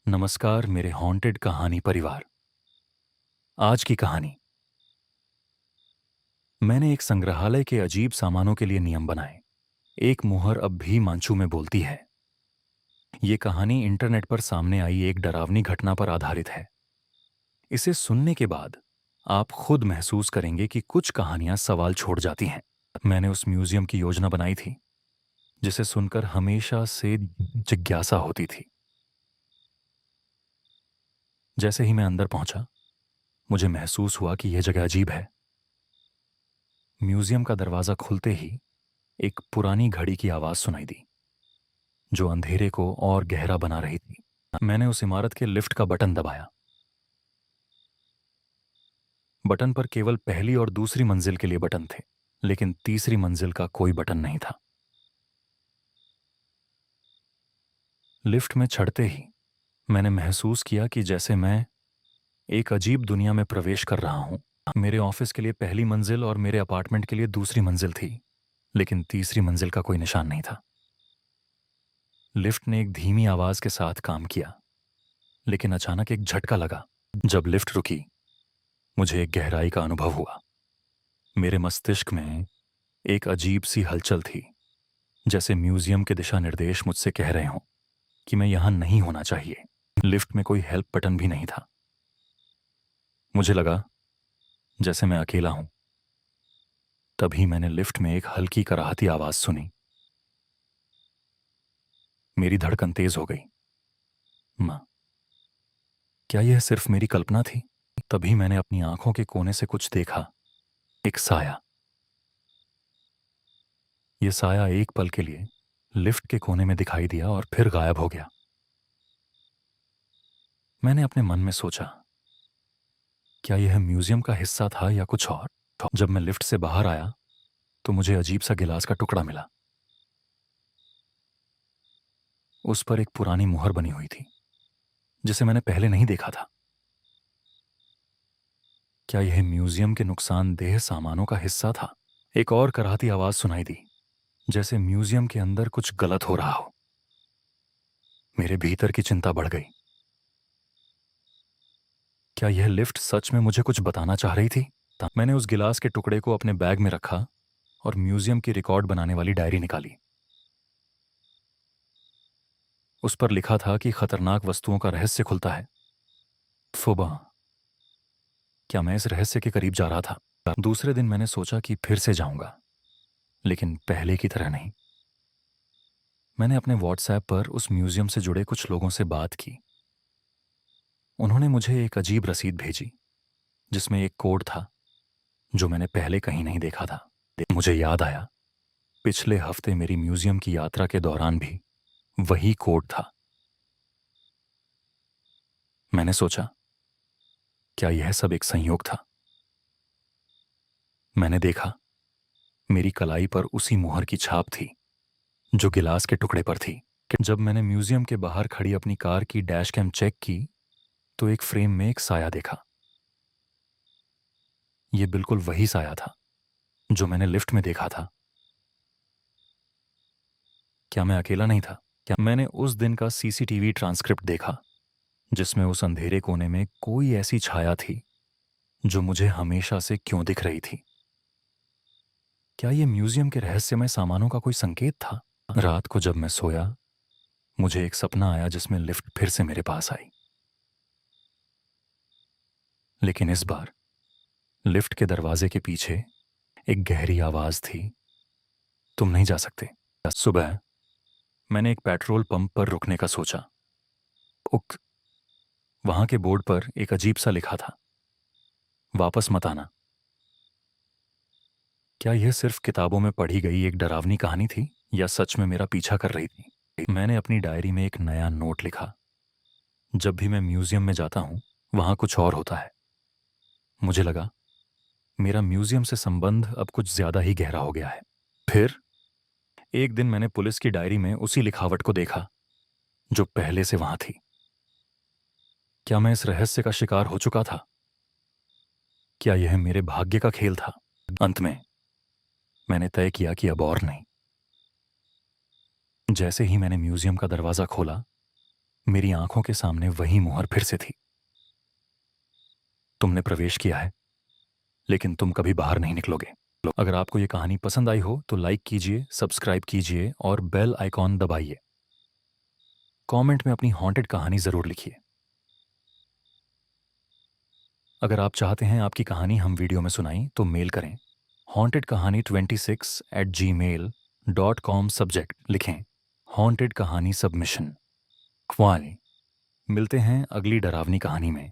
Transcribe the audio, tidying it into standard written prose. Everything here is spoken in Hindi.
नमस्कार मेरे हॉन्टेड कहानी परिवार। आज की कहानी। मैंने एक संग्रहालय के अजीब सामानों के लिए नियम बनाए। एक मुहर अब भी मांचू में बोलती है। ये कहानी इंटरनेट पर सामने आई एक डरावनी घटना पर आधारित है। इसे सुनने के बाद आप खुद महसूस करेंगे कि कुछ कहानियां सवाल छोड़ जाती हैं। मैंने उस म्यूजियम की योजना बनाई थी जिसे सुनकर हमेशा से जिज्ञासा होती थी। जैसे ही मैं अंदर पहुंचा, मुझे महसूस हुआ कि यह जगह अजीब है। म्यूजियम का दरवाजा खुलते ही एक पुरानी घड़ी की आवाज सुनाई दी, जो अंधेरे को और गहरा बना रही थी। मैंने उस इमारत के लिफ्ट का बटन दबाया। बटन पर केवल पहली और दूसरी मंजिल के लिए बटन थे, लेकिन तीसरी मंजिल का कोई बटन नहीं था। लिफ्ट में चढ़ते ही मैंने महसूस किया कि जैसे मैं एक अजीब दुनिया में प्रवेश कर रहा हूं। मेरे ऑफिस के लिए पहली मंजिल और मेरे अपार्टमेंट के लिए दूसरी मंजिल थी, लेकिन तीसरी मंजिल का कोई निशान नहीं था। लिफ्ट ने एक धीमी आवाज के साथ काम किया, लेकिन अचानक एक झटका लगा। जब लिफ्ट रुकी, मुझे एक गहराई का अनुभव हुआ। मेरे मस्तिष्क में एक अजीब सी हलचल थी, जैसे म्यूजियम के दिशा निर्देश मुझसे कह रहे हों कि मैं यहां नहीं होना चाहिए। लिफ्ट में कोई हेल्प बटन भी नहीं था। मुझे लगा जैसे मैं अकेला हूं। तभी मैंने लिफ्ट में एक हल्की कराहती आवाज सुनी। मेरी धड़कन तेज हो गई। मां, क्या यह सिर्फ मेरी कल्पना थी? तभी मैंने अपनी आंखों के कोने से कुछ देखा। एक साया। यह साया एक पल के लिए लिफ्ट के कोने में दिखाई दिया और फिर गायब हो गया। मैंने अपने मन में सोचा, क्या यह म्यूजियम का हिस्सा था या कुछ और? जब मैं लिफ्ट से बाहर आया तो मुझे अजीब सा गिलास का टुकड़ा मिला। उस पर एक पुरानी मुहर बनी हुई थी, जिसे मैंने पहले नहीं देखा था। क्या यह म्यूजियम के नुकसानदेह सामानों का हिस्सा था? एक और कराहती आवाज सुनाई दी, जैसे म्यूजियम के अंदर कुछ गलत हो रहा हो। मेरे भीतर की चिंता बढ़ गई। क्या यह लिफ्ट सच में मुझे कुछ बताना चाह रही थी? मैंने उस गिलास के टुकड़े को अपने बैग में रखा और म्यूजियम की रिकॉर्ड बनाने वाली डायरी निकाली। उस पर लिखा था कि खतरनाक वस्तुओं का रहस्य खुलता है। फुबा, क्या मैं इस रहस्य के करीब जा रहा था? दूसरे दिन मैंने सोचा कि फिर से जाऊंगा, लेकिन पहले की तरह नहीं। मैंने अपने व्हाट्सएप पर उस म्यूजियम से जुड़े कुछ लोगों से बात की। उन्होंने मुझे एक अजीब रसीद भेजी, जिसमें एक कोड था जो मैंने पहले कहीं नहीं देखा था। मुझे याद आया, पिछले हफ्ते मेरी म्यूजियम की यात्रा के दौरान भी वही कोड था। मैंने सोचा, क्या यह सब एक संयोग था? मैंने देखा, मेरी कलाई पर उसी मुहर की छाप थी जो गिलास के टुकड़े पर थी। जब मैंने म्यूजियम के बाहर खड़ी अपनी कार की डैश कैम चेक की तो एक फ्रेम में एक साया देखा। यह बिल्कुल वही साया था जो मैंने लिफ्ट में देखा था। क्या मैं अकेला नहीं था? क्या मैंने उस दिन का सीसीटीवी ट्रांसक्रिप्ट देखा, जिसमें उस अंधेरे कोने में कोई ऐसी छाया थी जो मुझे हमेशा से क्यों दिख रही थी? क्या यह म्यूजियम के रहस्यमय सामानों का कोई संकेत था? रात को जब मैं सोया, मुझे एक सपना आया जिसमें लिफ्ट फिर से मेरे पास आई। लेकिन इस बार लिफ्ट के दरवाजे के पीछे एक गहरी आवाज थी, तुम नहीं जा सकते। सुबह मैंने एक पेट्रोल पंप पर रुकने का सोचा। उक, वहां के बोर्ड पर एक अजीब सा लिखा था, वापस मत आना। क्या यह सिर्फ किताबों में पढ़ी गई एक डरावनी कहानी थी या सच में मेरा पीछा कर रही थी? मैंने अपनी डायरी में एक नया नोट लिखा, जब भी मैं म्यूजियम में जाता हूं वहां कुछ और होता है। मुझे लगा मेरा म्यूजियम से संबंध अब कुछ ज्यादा ही गहरा हो गया है। फिर एक दिन मैंने पुलिस की डायरी में उसी लिखावट को देखा जो पहले से वहां थी। क्या मैं इस रहस्य का शिकार हो चुका था? क्या यह मेरे भाग्य का खेल था? अंत में मैंने तय किया कि अब और नहीं। जैसे ही मैंने म्यूजियम का दरवाजा खोला, मेरी आंखों के सामने वही मुहर फिर से थी। तुमने प्रवेश किया है, लेकिन तुम कभी बाहर नहीं निकलोगे। अगर आपको ये कहानी पसंद आई हो तो लाइक कीजिए, सब्सक्राइब कीजिए और बेल आइकॉन दबाइए। कमेंट में अपनी हॉन्टेड कहानी जरूर लिखिए। अगर आप चाहते हैं आपकी कहानी हम वीडियो में सुनाई तो मेल करें hauntedkahani26@gmail.com। सब्जेक्ट लिखें हॉन्टेड कहानी सबमिशन। क्वाली। मिलते हैं अगली डरावनी कहानी में।